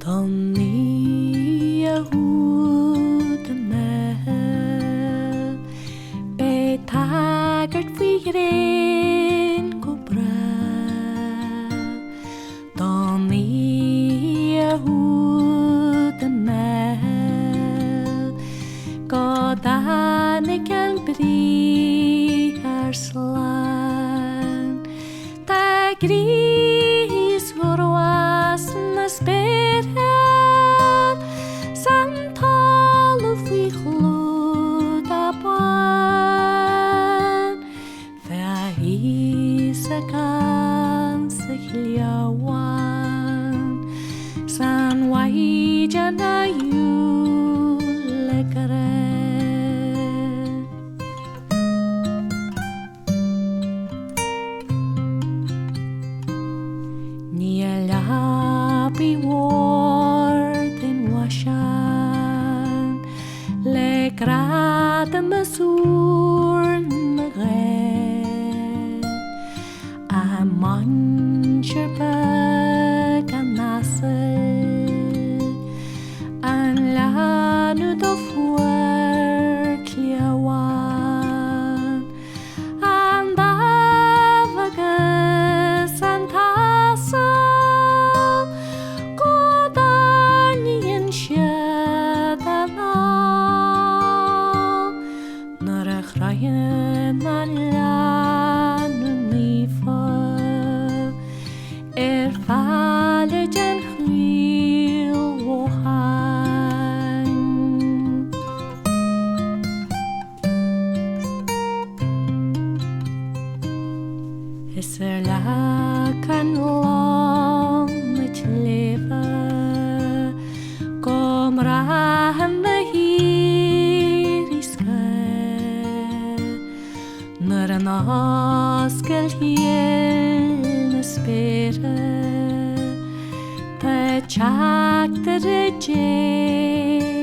Tony a húd mel be taggart fi rein go bra Tony a húd mel go danig an brí ar slán ta grís gorwas na spéthel san talu fi chlúd a ban fe sa gan sa chliawan san waijan a legare Be ward in washan le grad masur na ghe a mancher bag an nasel an lanu do fuer cliawan an davagas an tasa Ryan an lanu nifa fallejan chwil wohan Is la can long mit leva gomrahan na Naar an askel hiel na spere Ta chak de je